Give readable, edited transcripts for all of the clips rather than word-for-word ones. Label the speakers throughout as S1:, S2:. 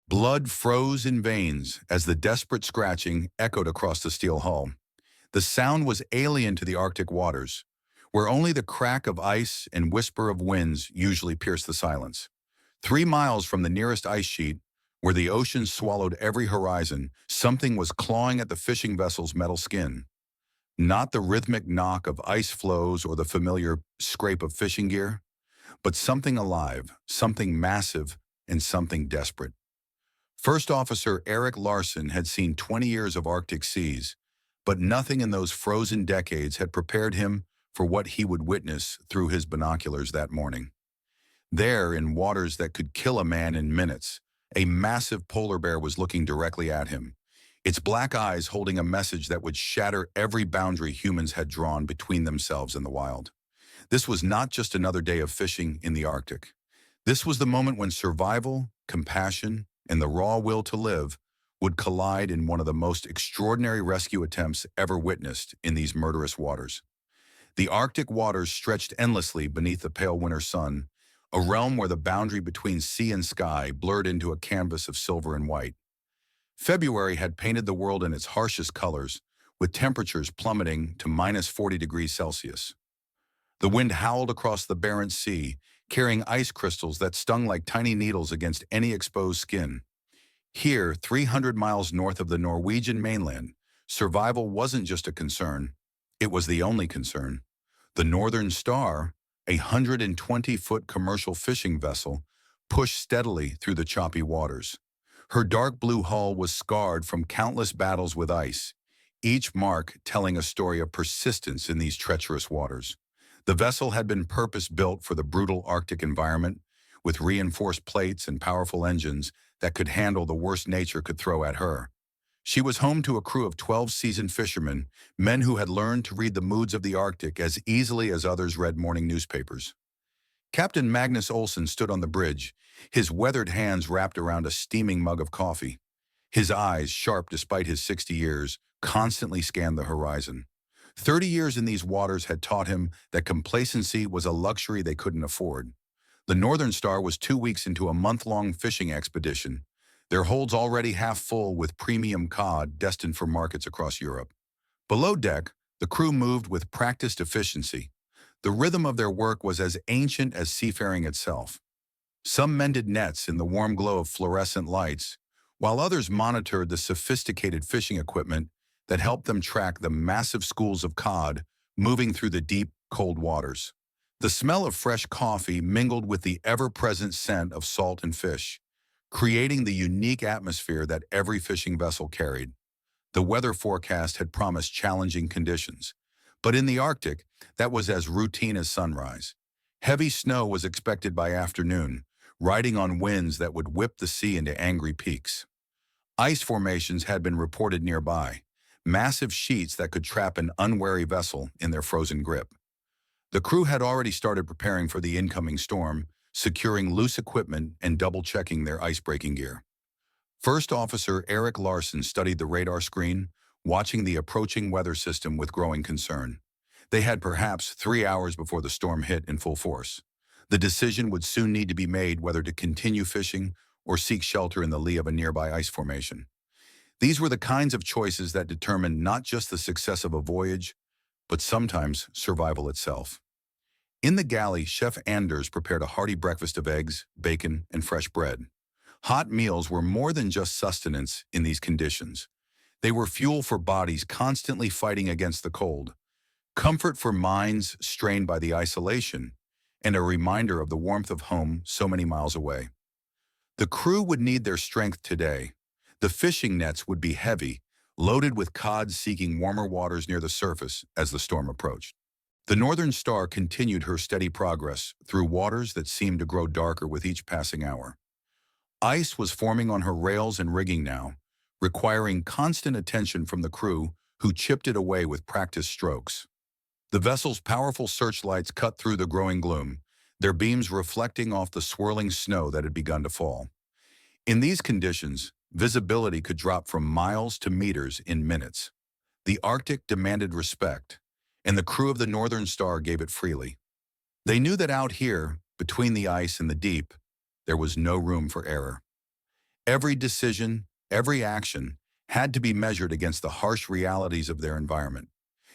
S1: Blood froze in veins as the desperate scratching echoed across the steel hull. The sound was alien to the Arctic waters, where only the crack of ice and whisper of winds usually pierce the silence. 3 miles from the nearest ice sheet, where the ocean swallowed every horizon, something was clawing at the fishing vessel's metal skin. Not the rhythmic knock of ice floes or the familiar scrape of fishing gear, but something alive, something massive, and something desperate. First Officer Erik Larsen had seen 20 years of Arctic seas, but nothing in those frozen decades had prepared him for what he would witness through his binoculars that morning. There, in waters that could kill a man in minutes, a massive polar bear was looking directly at him, its black eyes holding a message that would shatter every boundary humans had drawn between themselves and the wild. This was not just another day of fishing in the Arctic. This was the moment when survival, compassion, and the raw will to live would collide in one of the most extraordinary rescue attempts ever witnessed in these murderous waters. The Arctic waters stretched endlessly beneath the pale winter sun, a realm where the boundary between sea and sky blurred into a canvas of silver and white. February had painted the world in its harshest colors, with temperatures plummeting to minus 40 degrees Celsius. The wind howled across the Barents Sea, carrying ice crystals that stung like tiny needles against any exposed skin. Here, 300 miles north of the Norwegian mainland, survival wasn't just a concern, it was the only concern. The Northern Star, a 120-foot commercial fishing vessel, pushed steadily through the choppy waters. Her dark blue hull was scarred from countless battles with ice, each mark telling a story of persistence in these treacherous waters. The vessel had been purpose-built for the brutal Arctic environment, with reinforced plates and powerful engines that could handle the worst nature could throw at her. She was home to a crew of 12 seasoned fishermen, men who had learned to read the moods of the Arctic as easily as others read morning newspapers. Captain Magnus Olsen stood on the bridge, his weathered hands wrapped around a steaming mug of coffee. His eyes, sharp despite his 60 years, constantly scanned the horizon. 30 years in these waters had taught him that complacency was a luxury they couldn't afford. The Northern Star was 2 weeks into a month-long fishing expedition, their holds already half full with premium cod destined for markets across Europe. Below deck, the crew moved with practiced efficiency. The rhythm of their work was as ancient as seafaring itself. Some mended nets in the warm glow of fluorescent lights, while others monitored the sophisticated fishing equipment that helped them track the massive schools of cod moving through the deep, cold waters. The smell of fresh coffee mingled with the ever-present scent of salt and fish, creating the unique atmosphere that every fishing vessel carried. The weather forecast had promised challenging conditions, but in the Arctic, that was as routine as sunrise. Heavy snow was expected by afternoon, riding on winds that would whip the sea into angry peaks. Ice formations had been reported nearby, massive sheets that could trap an unwary vessel in their frozen grip. The crew had already started preparing for the incoming storm, securing loose equipment and double-checking their ice-breaking gear. First Officer Erik Larsen studied the radar screen, watching the approaching weather system with growing concern. They had perhaps 3 hours before the storm hit in full force. The decision would soon need to be made whether to continue fishing or seek shelter in the lee of a nearby ice formation. These were the kinds of choices that determined not just the success of a voyage, but sometimes survival itself. In the galley, Chef Anders prepared a hearty breakfast of eggs, bacon, and fresh bread. Hot meals were more than just sustenance in these conditions. They were fuel for bodies constantly fighting against the cold, comfort for minds strained by the isolation, and a reminder of the warmth of home so many miles away. The crew would need their strength today. The fishing nets would be heavy, loaded with cod seeking warmer waters near the surface as the storm approached. The Northern Star continued her steady progress through waters that seemed to grow darker with each passing hour. Ice was forming on her rails and rigging now, requiring constant attention from the crew who chipped it away with practiced strokes. The vessel's powerful searchlights cut through the growing gloom, their beams reflecting off the swirling snow that had begun to fall. In these conditions, visibility could drop from miles to meters in minutes. The Arctic demanded respect, and the crew of the Northern Star gave it freely. They knew that out here, between the ice and the deep, there was no room for error. Every decision, every action, had to be measured against the harsh realities of their environment.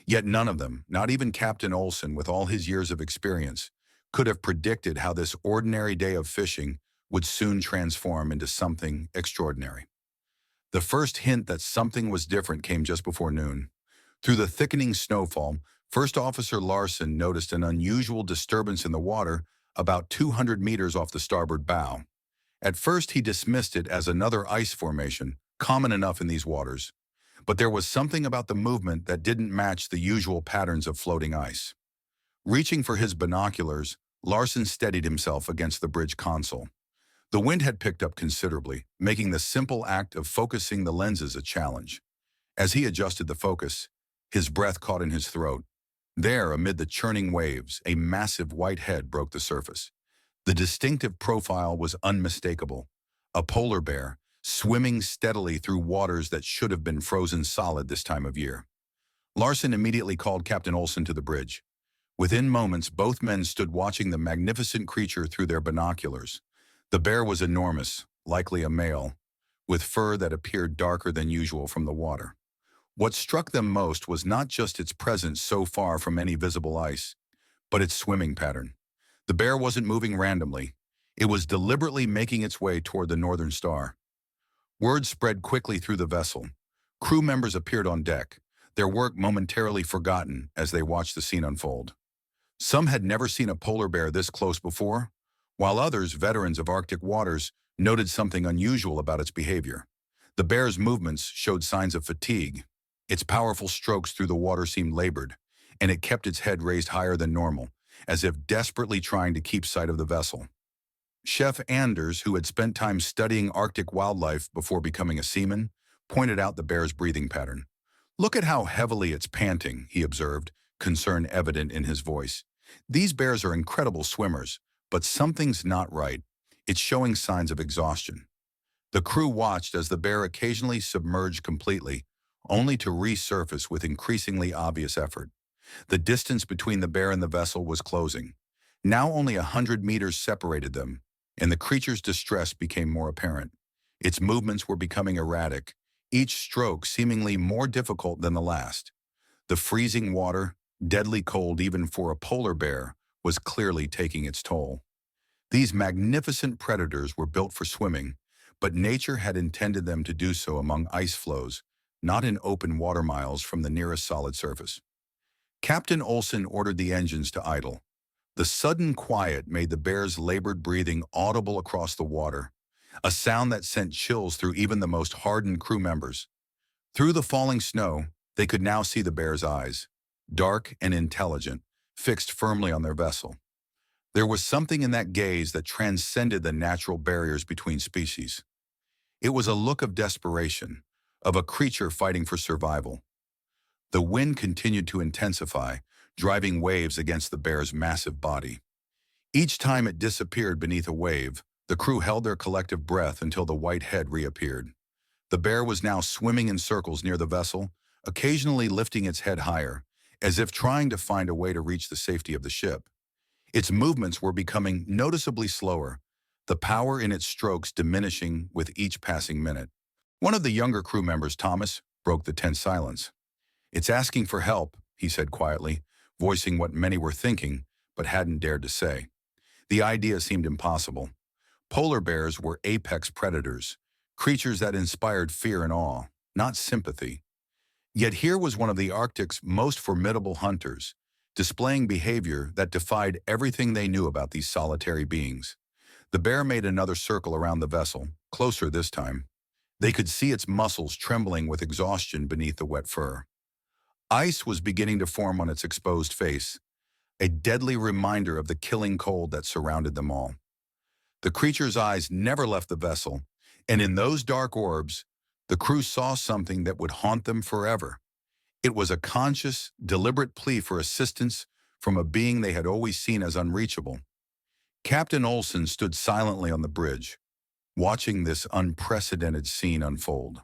S1: Yet none of them, not even Captain Olsen with all his years of experience, could have predicted how this ordinary day of fishing would soon transform into something extraordinary. The first hint that something was different came just before noon. Through the thickening snowfall, First Officer Larsen noticed an unusual disturbance in the water about 200 meters off the starboard bow. At first, he dismissed it as another ice formation, common enough in these waters. But there was something about the movement that didn't match the usual patterns of floating ice. Reaching for his binoculars, Larsen steadied himself against the bridge console. The wind had picked up considerably, making the simple act of focusing the lenses a challenge. As he adjusted the focus, his breath caught in his throat. There, amid the churning waves, a massive white head broke the surface. The distinctive profile was unmistakable. A polar bear, swimming steadily through waters that should have been frozen solid this time of year. Larsen immediately called Captain Olsen to the bridge. Within moments, both men stood watching the magnificent creature through their binoculars. The bear was enormous, likely a male, with fur that appeared darker than usual from the water. What struck them most was not just its presence so far from any visible ice, but its swimming pattern. The bear wasn't moving randomly. It was deliberately making its way toward the northern star. Word spread quickly through the vessel. Crew members appeared on deck, their work momentarily forgotten as they watched the scene unfold. Some had never seen a polar bear this close before, while others, veterans of Arctic waters, noted something unusual about its behavior. The bear's movements showed signs of fatigue. Its powerful strokes through the water seemed labored, and it kept its head raised higher than normal, as if desperately trying to keep sight of the vessel. Chef Anders, who had spent time studying Arctic wildlife before becoming a seaman, pointed out the bear's breathing pattern. "Look at how heavily it's panting," he observed, concern evident in his voice. "These bears are incredible swimmers, but something's not right. It's showing signs of exhaustion." The crew watched as the bear occasionally submerged completely, only to resurface with increasingly obvious effort. The distance between the bear and the vessel was closing. Now only 100 meters separated them, and the creature's distress became more apparent. Its movements were becoming erratic, each stroke seemingly more difficult than the last. The freezing water, deadly cold even for a polar bear, was clearly taking its toll. These magnificent predators were built for swimming, but nature had intended them to do so among ice floes, not in open water miles from the nearest solid surface. Captain Olsen ordered the engines to idle. The sudden quiet made the bear's labored breathing audible across the water, a sound that sent chills through even the most hardened crew members. Through the falling snow, they could now see the bear's eyes, dark and intelligent, fixed firmly on their vessel. There was something in that gaze that transcended the natural barriers between species. It was a look of desperation, of a creature fighting for survival. The wind continued to intensify, driving waves against the bear's massive body. Each time it disappeared beneath a wave, the crew held their collective breath until the white head reappeared. The bear was now swimming in circles near the vessel, occasionally lifting its head higher, as if trying to find a way to reach the safety of the ship. Its movements were becoming noticeably slower, the power in its strokes diminishing with each passing minute. One of the younger crew members, Thomas, broke the tense silence. "It's asking for help," he said quietly, voicing what many were thinking but hadn't dared to say. The idea seemed impossible. Polar bears were apex predators, creatures that inspired fear and awe, not sympathy. Yet here was one of the Arctic's most formidable hunters, displaying behavior that defied everything they knew about these solitary beings. The bear made another circle around the vessel, closer this time. They could see its muscles trembling with exhaustion beneath the wet fur. Ice was beginning to form on its exposed face, a deadly reminder of the killing cold that surrounded them all. The creature's eyes never left the vessel, and in those dark orbs, the crew saw something that would haunt them forever. It was a conscious, deliberate plea for assistance from a being they had always seen as unreachable. Captain Olsen stood silently on the bridge, watching this unprecedented scene unfold.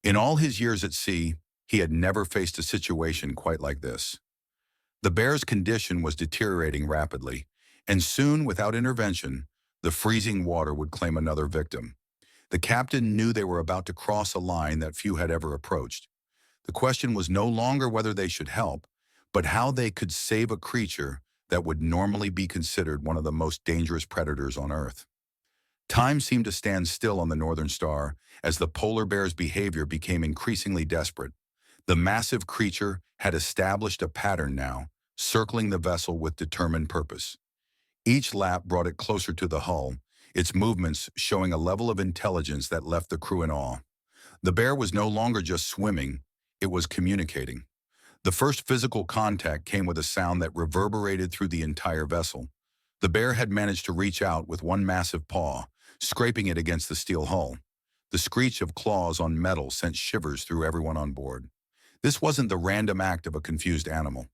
S1: In all his years at sea, he had never faced a situation quite like this. The bear's condition was deteriorating rapidly, and soon, without intervention, the freezing water would claim another victim. The captain knew they were about to cross a line that few had ever approached. The question was no longer whether they should help, but how they could save a creature that would normally be considered one of the most dangerous predators on Earth. Time seemed to stand still on the Northern Star as the polar bear's behavior became increasingly desperate. The massive creature had established a pattern now, circling the vessel with determined purpose. Each lap brought it closer to the hull, its movements showing a level of intelligence that left the crew in awe. The bear was no longer just swimming, it was communicating. The first physical contact came with a sound that reverberated through the entire vessel. The bear had managed to reach out with one massive paw, scraping it against the steel hull. The screech of claws on metal sent shivers through everyone on board. This wasn't the random act of a confused animal.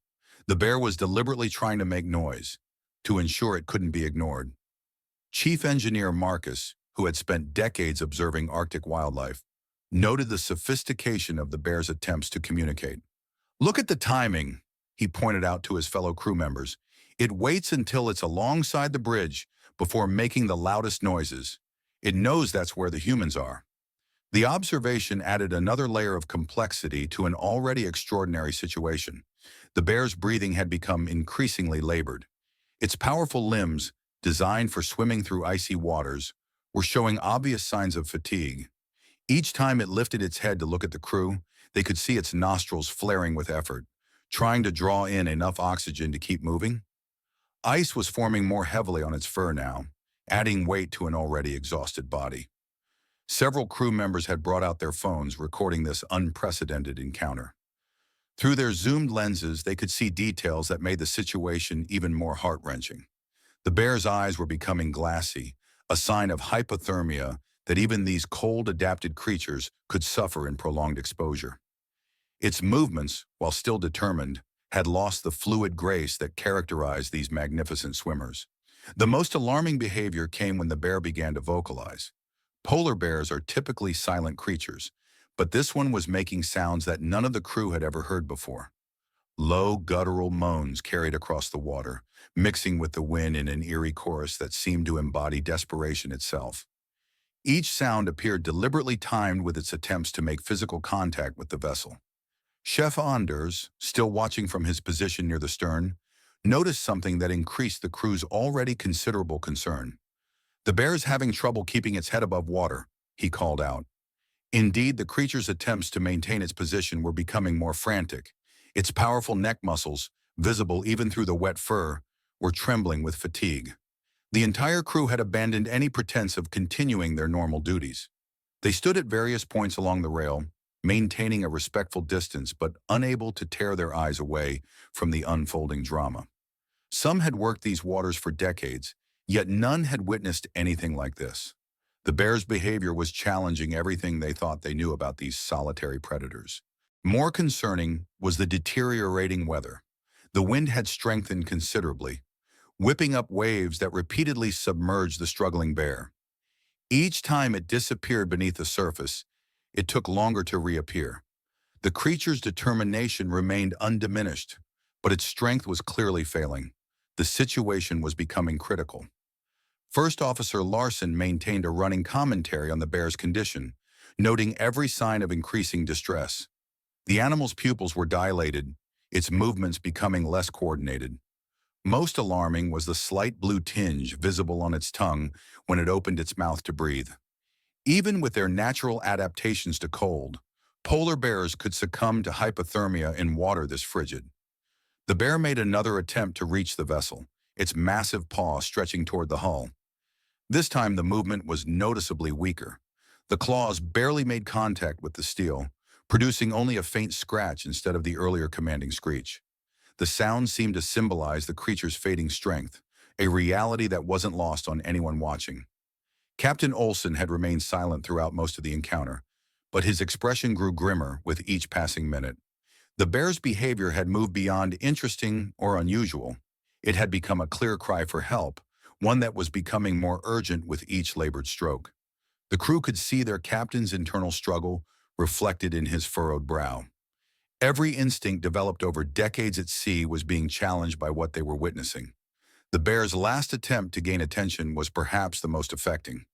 S1: The bear was deliberately trying to make noise, to ensure it couldn't be ignored. Chief Engineer Marcus, who had spent decades observing Arctic wildlife, noted the sophistication of the bear's attempts to communicate. "Look at the timing," he pointed out to his fellow crew members. "It waits until it's alongside the bridge before making the loudest noises. It knows that's where the humans are." The observation added another layer of complexity to an already extraordinary situation. The bear's breathing had become increasingly labored. Its powerful limbs, designed for swimming through icy waters, were showing obvious signs of fatigue. Each time it lifted its head to look at the crew, they could see its nostrils flaring with effort, trying to draw in enough oxygen to keep moving. Ice was forming more heavily on its fur now, adding weight to an already exhausted body. Several crew members had brought out their phones, recording this unprecedented encounter. Through their zoomed lenses, they could see details that made the situation even more heart-wrenching. The bear's eyes were becoming glassy, a sign of hypothermia that even these cold-adapted creatures could suffer in prolonged exposure. Its movements, while still determined, had lost the fluid grace that characterized these magnificent swimmers. The most alarming behavior came when the bear began to vocalize. Polar bears are typically silent creatures, but this one was making sounds that none of the crew had ever heard before. Low, guttural moans carried across the water, mixing with the wind in an eerie chorus that seemed to embody desperation itself. Each sound appeared deliberately timed with its attempts to make physical contact with the vessel. Chef Anders, still watching from his position near the stern, noticed something that increased the crew's already considerable concern. "The bear's having trouble keeping its head above water," he called out. Indeed, the creature's attempts to maintain its position were becoming more frantic. Its powerful neck muscles, visible even through the wet fur, were trembling with fatigue. The entire crew had abandoned any pretense of continuing their normal duties. They stood at various points along the rail, maintaining a respectful distance but unable to tear their eyes away from the unfolding drama. Some had worked these waters for decades, yet none had witnessed anything like this. The bear's behavior was challenging everything they thought they knew about these solitary predators. More concerning was the deteriorating weather. The wind had strengthened considerably, whipping up waves that repeatedly submerged the struggling bear. Each time it disappeared beneath the surface, it took longer to reappear. The creature's determination remained undiminished, but its strength was clearly failing. The situation was becoming critical. First Officer Larsen maintained a running commentary on the bear's condition, noting every sign of increasing distress. The animal's pupils were dilated, its movements becoming less coordinated. Most alarming was the slight blue tinge visible on its tongue when it opened its mouth to breathe. Even with their natural adaptations to cold, polar bears could succumb to hypothermia in water this frigid. The bear made another attempt to reach the vessel, its massive paw stretching toward the hull. This time the movement was noticeably weaker. The claws barely made contact with the steel, producing only a faint scratch instead of the earlier commanding screech. The sound seemed to symbolize the creature's fading strength, a reality that wasn't lost on anyone watching. Captain Olsen had remained silent throughout most of the encounter, but his expression grew grimmer with each passing minute. The bear's behavior had moved beyond interesting or unusual. It had become a clear cry for help, one that was becoming more urgent with each labored stroke. The crew could see their captain's internal struggle reflected in his furrowed brow. Every instinct developed over decades at sea was being challenged by what they were witnessing. The bear's last attempt to gain attention was perhaps the most affecting.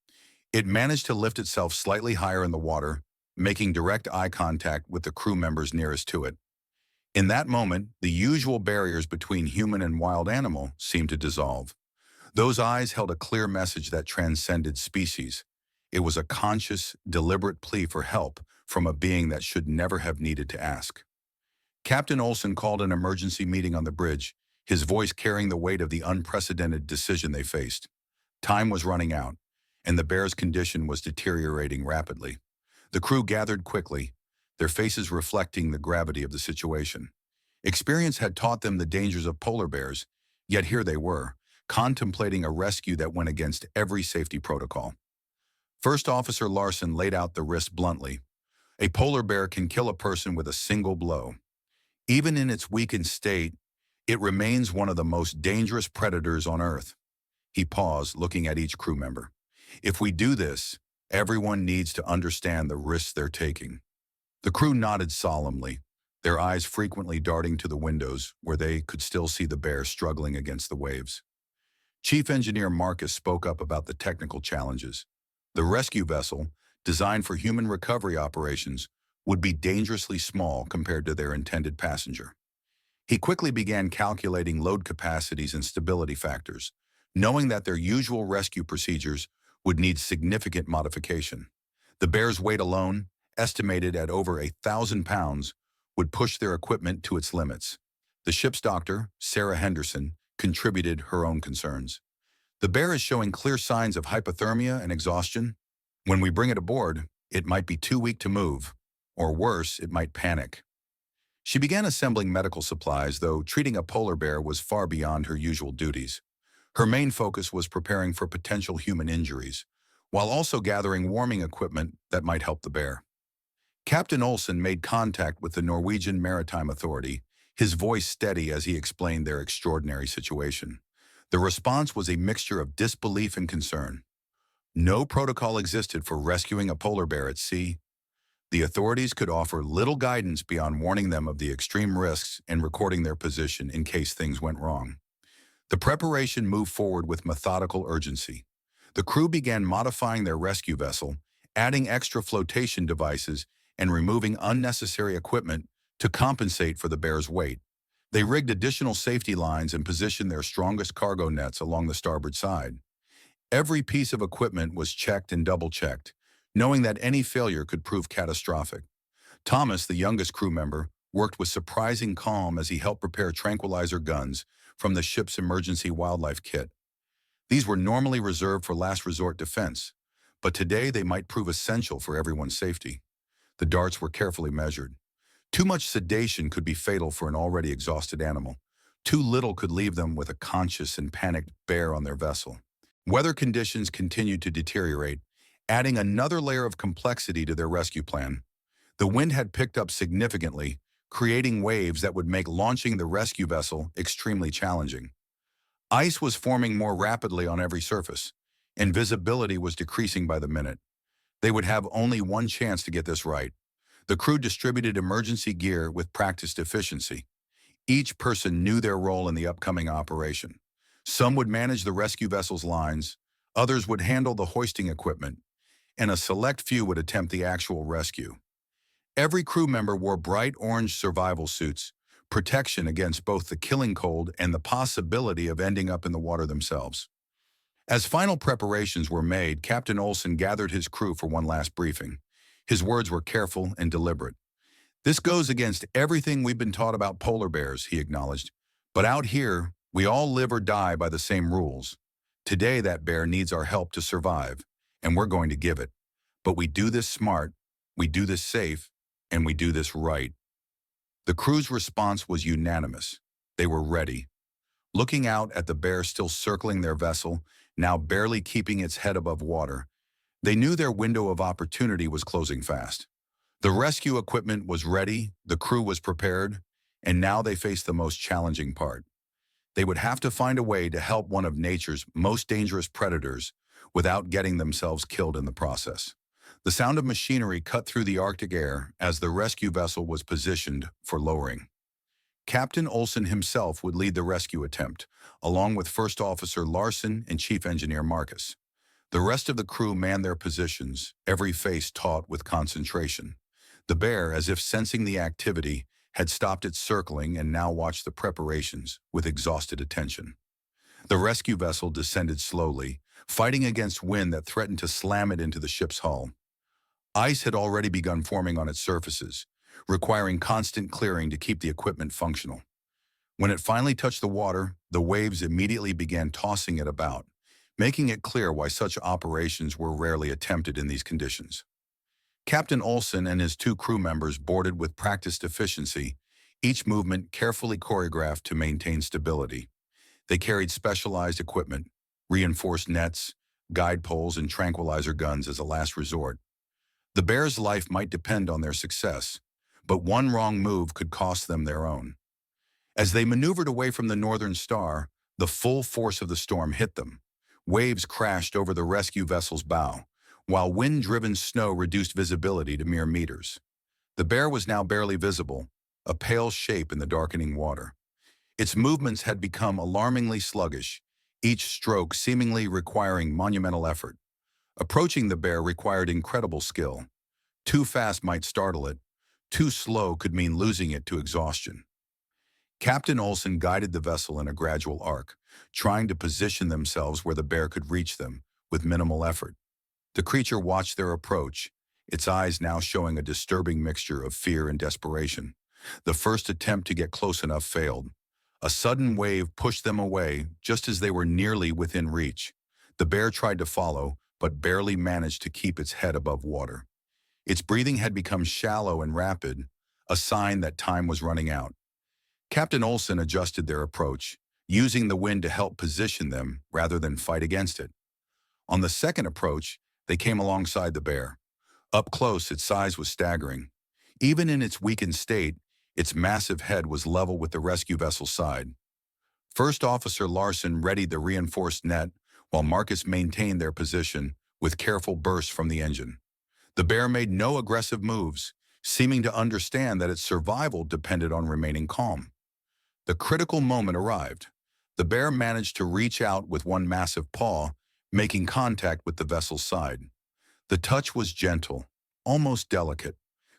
S1: It managed to lift itself slightly higher in the water, making direct eye contact with the crew members nearest to it. In that moment, the usual barriers between human and wild animal seemed to dissolve. Those eyes held a clear message that transcended species. It was a conscious, deliberate plea for help from a being that should never have needed to ask. Captain Olson called an emergency meeting on the bridge, his voice carrying the weight of the unprecedented decision they faced. Time was running out, and the bear's condition was deteriorating rapidly. The crew gathered quickly, their faces reflecting the gravity of the situation. Experience had taught them the dangers of polar bears, yet here they were, contemplating a rescue that went against every safety protocol. First Officer Larsen laid out the risk bluntly. A polar bear can kill a person with a single blow. Even in its weakened state, it remains one of the most dangerous predators on Earth. He paused, looking at each crew member. If we do this, everyone needs to understand the risks they're taking. The crew nodded solemnly, their eyes frequently darting to the windows where they could still see the bear struggling against the waves. Chief Engineer Marcus spoke up about the technical challenges. The rescue vessel, designed for human recovery operations, would be dangerously small compared to their intended passenger. He quickly began calculating load capacities and stability factors, knowing that their usual rescue procedures would need significant modification. The bear's weight alone, estimated at over 1,000 pounds, would push their equipment to its limits. The ship's doctor, Sarah Henderson, contributed her own concerns. The bear is showing clear signs of hypothermia and exhaustion. When we bring it aboard, it might be too weak to move, or worse, it might panic. She began assembling medical supplies, though treating a polar bear was far beyond her usual duties. Her main focus was preparing for potential human injuries, while also gathering warming equipment that might help the bear. Captain Olson made contact with the Norwegian Maritime Authority, his voice steady as he explained their extraordinary situation. The response was a mixture of disbelief and concern. No protocol existed for rescuing a polar bear at sea. The authorities could offer little guidance beyond warning them of the extreme risks and recording their position in case things went wrong. The preparation moved forward with methodical urgency. The crew began modifying their rescue vessel, adding extra flotation devices and removing unnecessary equipment to compensate for the bear's weight. They rigged additional safety lines and positioned their strongest cargo nets along the starboard side. Every piece of equipment was checked and double-checked, knowing that any failure could prove catastrophic. Thomas, the youngest crew member, worked with surprising calm as he helped prepare tranquilizer guns from the ship's emergency wildlife kit. These were normally reserved for last resort defense, but today they might prove essential for everyone's safety. The darts were carefully measured. Too much sedation could be fatal for an already exhausted animal. Too little could leave them with a conscious and panicked bear on their vessel. Weather conditions continued to deteriorate, adding another layer of complexity to their rescue plan. The wind had picked up significantly, creating waves that would make launching the rescue vessel extremely challenging. Ice was forming more rapidly on every surface, and visibility was decreasing by the minute. They would have only one chance to get this right. The crew distributed emergency gear with practiced efficiency. Each person knew their role in the upcoming operation. Some would manage the rescue vessel's lines, others would handle the hoisting equipment, and a select few would attempt the actual rescue. Every crew member wore bright orange survival suits, protection against both the killing cold and the possibility of ending up in the water themselves. As final preparations were made, Captain Olson gathered his crew for one last briefing. His words were careful and deliberate. "This goes against everything we've been taught about polar bears," he acknowledged. "But out here, we all live or die by the same rules. Today, that bear needs our help to survive, and we're going to give it. But we do this smart, we do this safe, and we do this right." The crew's response was unanimous. They were ready. Looking out at the bear still circling their vessel, now barely keeping its head above water, they knew their window of opportunity was closing fast. The rescue equipment was ready, the crew was prepared, and now they faced the most challenging part. They would have to find a way to help one of nature's most dangerous predators without getting themselves killed in the process. The sound of machinery cut through the Arctic air as the rescue vessel was positioned for lowering. Captain Olson himself would lead the rescue attempt, along with First Officer Larsen and Chief Engineer Marcus. The rest of the crew manned their positions, every face taut with concentration. The bear, as if sensing the activity, had stopped its circling and now watched the preparations with exhausted attention. The rescue vessel descended slowly, fighting against wind that threatened to slam it into the ship's hull. Ice had already begun forming on its surfaces, requiring constant clearing to keep the equipment functional. When it finally touched the water, the waves immediately began tossing it about, making it clear why such operations were rarely attempted in these conditions. Captain Olsen and his two crew members boarded with practiced efficiency, each movement carefully choreographed to maintain stability. They carried specialized equipment, reinforced nets, guide poles, and tranquilizer guns as a last resort. The bear's life might depend on their success, but one wrong move could cost them their own. As they maneuvered away from the Northern Star, the full force of the storm hit them. Waves crashed over the rescue vessel's bow, while wind-driven snow reduced visibility to mere meters. The bear was now barely visible, a pale shape in the darkening water. Its movements had become alarmingly sluggish, each stroke seemingly requiring monumental effort. Approaching the bear required incredible skill. Too fast might startle it, too slow could mean losing it to exhaustion. Captain Olsen guided the vessel in a gradual arc, trying to position themselves where the bear could reach them with minimal effort. The creature watched their approach, its eyes now showing a disturbing mixture of fear and desperation. The first attempt to get close enough failed. A sudden wave pushed them away just as they were nearly within reach. The bear tried to follow, but barely managed to keep its head above water. Its breathing had become shallow and rapid, a sign that time was running out. Captain Olsen adjusted their approach, using the wind to help position them rather than fight against it. On the second approach, they came alongside the bear. Up close, its size was staggering. Even in its weakened state, its massive head was level with the rescue vessel's side. First Officer Larsen readied the reinforced net, while Marcus maintained their position with careful bursts from the engine. The bear made no aggressive moves, seeming to understand that its survival depended on remaining calm. The critical moment arrived. The bear managed to reach out with one massive paw, making contact with the vessel's side. The touch was gentle, almost delicate,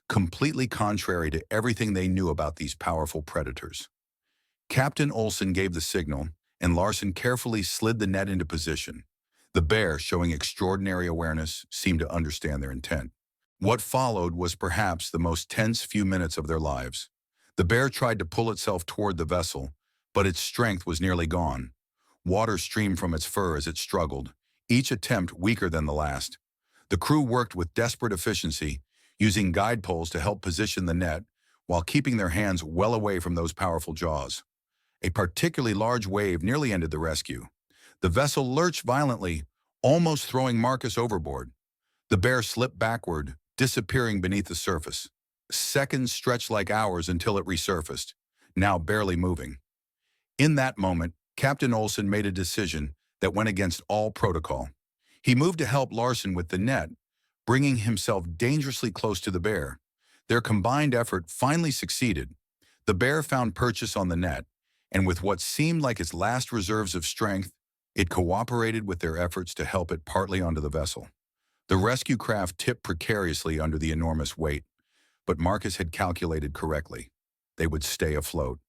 S1: completely contrary to everything they knew about these powerful predators. Captain Olsen gave the signal, and Larsen carefully slid the net into position. The bear, showing extraordinary awareness, seemed to understand their intent. What followed was perhaps the most tense few minutes of their lives. The bear tried to pull itself toward the vessel, but its strength was nearly gone. Water streamed from its fur as it struggled, each attempt weaker than the last. The crew worked with desperate efficiency, using guide poles to help position the net, while keeping their hands well away from those powerful jaws. A particularly large wave nearly ended the rescue. The vessel lurched violently, almost throwing Marcus overboard. The bear slipped backward, disappearing beneath the surface. Seconds stretched like hours until it resurfaced, now barely moving. In that moment, Captain Olsen made a decision that went against all protocol. He moved to help Larsen with the net, bringing himself dangerously close to the bear. Their combined effort finally succeeded. The bear found purchase on the net, and with what seemed like its last reserves of strength, it cooperated with their efforts to help it partly onto the vessel. The rescue craft tipped precariously under the enormous weight, but Marcus had calculated correctly. They would stay afloat.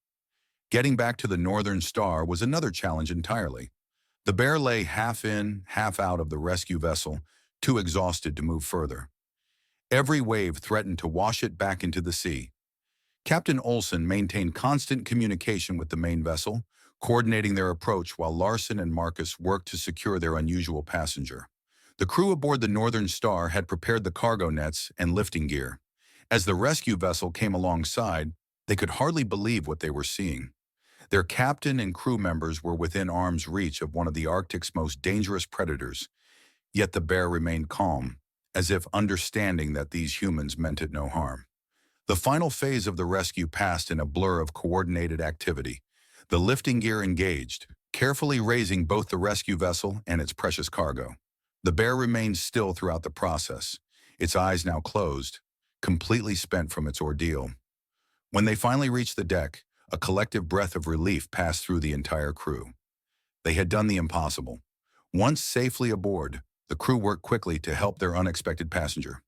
S1: Getting back to the Northern Star was another challenge entirely. The bear lay half in, half out of the rescue vessel, too exhausted to move further. Every wave threatened to wash it back into the sea. Captain Olsen maintained constant communication with the main vessel, coordinating their approach while Larsen and Marcus worked to secure their unusual passenger. The crew aboard the Northern Star had prepared the cargo nets and lifting gear. As the rescue vessel came alongside, they could hardly believe what they were seeing. Their captain and crew members were within arm's reach of one of the Arctic's most dangerous predators, yet the bear remained calm, as if understanding that these humans meant it no harm. The final phase of the rescue passed in a blur of coordinated activity. The lifting gear engaged, carefully raising both the rescue vessel and its precious cargo. The bear remained still throughout the process, its eyes now closed, completely spent from its ordeal. When they finally reached the deck, a collective breath of relief passed through the entire crew. They had done the impossible. Once safely aboard, The crew worked quickly to help their unexpected passenger.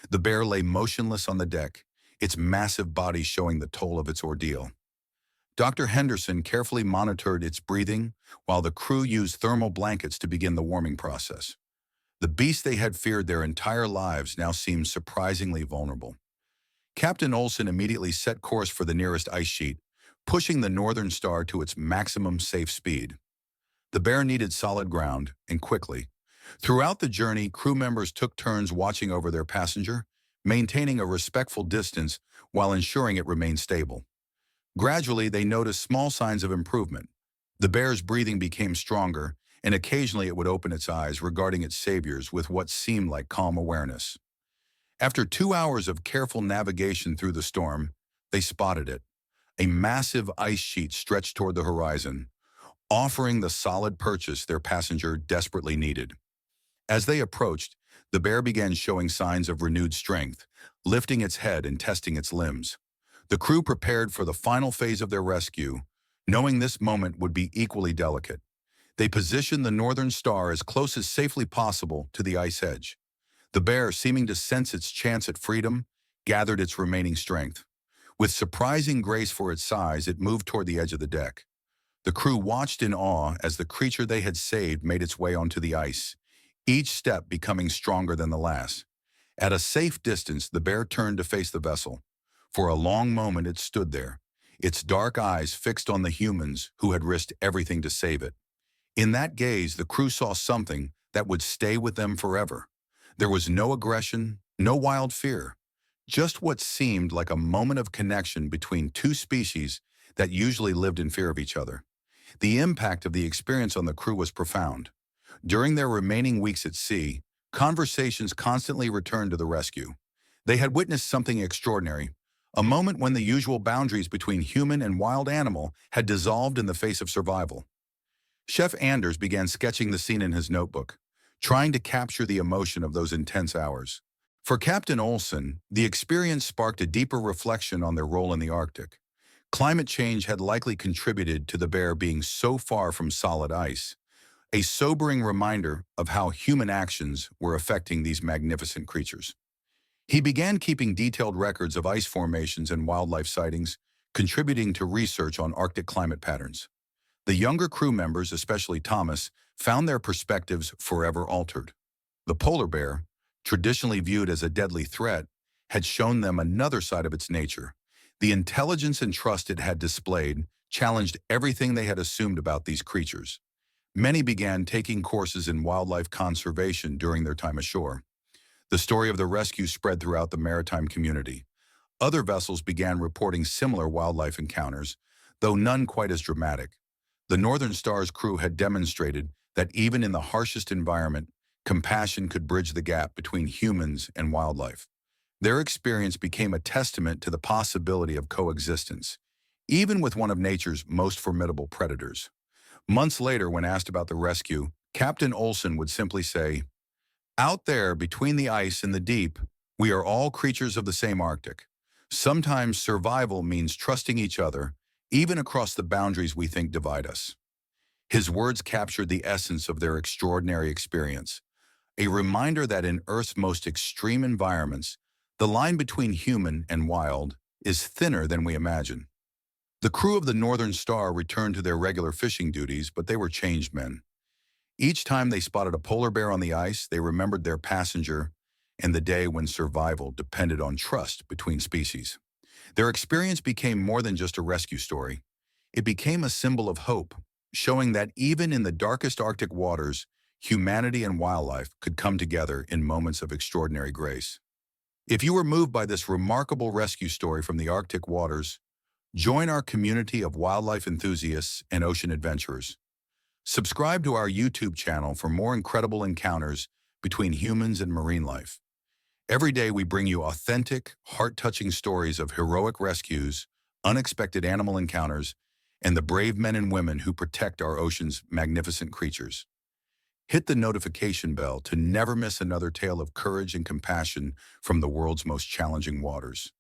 S1: The bear lay motionless on the deck, its massive body showing the toll of its ordeal. Dr. Henderson carefully monitored its breathing while the crew used thermal blankets to begin the warming process. The beast they had feared their entire lives now seemed surprisingly vulnerable. Captain Olsen immediately set course for the nearest ice sheet, pushing the Northern Star to its maximum safe speed. The bear needed solid ground, and quickly. Throughout the journey, crew members took turns watching over their passenger, maintaining a respectful distance while ensuring it remained stable. Gradually, they noticed small signs of improvement. The bear's breathing became stronger, and occasionally it would open its eyes, regarding its saviors with what seemed like calm awareness. After 2 hours of careful navigation through the storm, they spotted it. A massive ice sheet stretched toward the horizon, offering the solid purchase their passenger desperately needed. As they approached, the bear began showing signs of renewed strength, lifting its head and testing its limbs. The crew prepared for the final phase of their rescue, knowing this moment would be equally delicate. They positioned the Northern Star as close as safely possible to the ice edge. The bear, seeming to sense its chance at freedom, gathered its remaining strength. With surprising grace for its size, it moved toward the edge of the deck. The crew watched in awe as the creature they had saved made its way onto the ice, each step becoming stronger than the last. At a safe distance, the bear turned to face the vessel. For a long moment it stood there, its dark eyes fixed on the humans who had risked everything to save it. In that gaze, the crew saw something that would stay with them forever. There was no aggression, no wild fear, just what seemed like a moment of connection between two species that usually lived in fear of each other. The impact of the experience on the crew was profound. During their remaining weeks at sea, conversations constantly returned to the rescue. They had witnessed something extraordinary, a moment when the usual boundaries between human and wild animal had dissolved in the face of survival. Chef Anders began sketching the scene in his notebook, trying to capture the emotion of those intense hours. For Captain Olsen, the experience sparked a deeper reflection on their role in the Arctic. Climate change had likely contributed to the bear being so far from solid ice, a sobering reminder of how human actions were affecting these magnificent creatures. He began keeping detailed records of ice formations and wildlife sightings, contributing to research on Arctic climate patterns. The younger crew members, especially Thomas, found their perspectives forever altered. The polar bear, traditionally viewed as a deadly threat, had shown them another side of its nature. The intelligence and trust it had displayed challenged everything they had assumed about these creatures. Many began taking courses in wildlife conservation during their time ashore. The story of the rescue spread throughout the maritime community. Other vessels began reporting similar wildlife encounters, though none quite as dramatic. The Northern Star's crew had demonstrated that even in the harshest environment, compassion could bridge the gap between humans and wildlife. Their experience became a testament to the possibility of coexistence, even with one of nature's most formidable predators. Months later, when asked about the rescue, Captain Olsen would simply say, "Out there, between the ice and the deep, we are all creatures of the same Arctic. Sometimes survival means trusting each other, even across the boundaries we think divide us." His words captured the essence of their extraordinary experience, a reminder that in Earth's most extreme environments, the line between human and wild is thinner than we imagine. The crew of the Northern Star returned to their regular fishing duties, but they were changed men. Each time they spotted a polar bear on the ice, they remembered their passenger and the day when survival depended on trust between species. Their experience became more than just a rescue story. It became a symbol of hope, showing that even in the darkest Arctic waters, humanity and wildlife could come together in moments of extraordinary grace. If you were moved by this remarkable rescue story from the Arctic waters, join our community of wildlife enthusiasts and ocean adventurers. Subscribe to our YouTube channel for more incredible encounters between humans and marine life. Every day we bring you authentic, heart-touching stories of heroic rescues, unexpected animal encounters, and the brave men and women who protect our ocean's magnificent creatures. Hit the notification bell to never miss another tale of courage and compassion from the world's most challenging waters.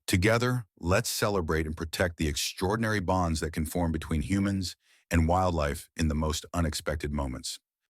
S1: Together, let's celebrate and protect the extraordinary bonds that can form between humans and wildlife in the most unexpected moments.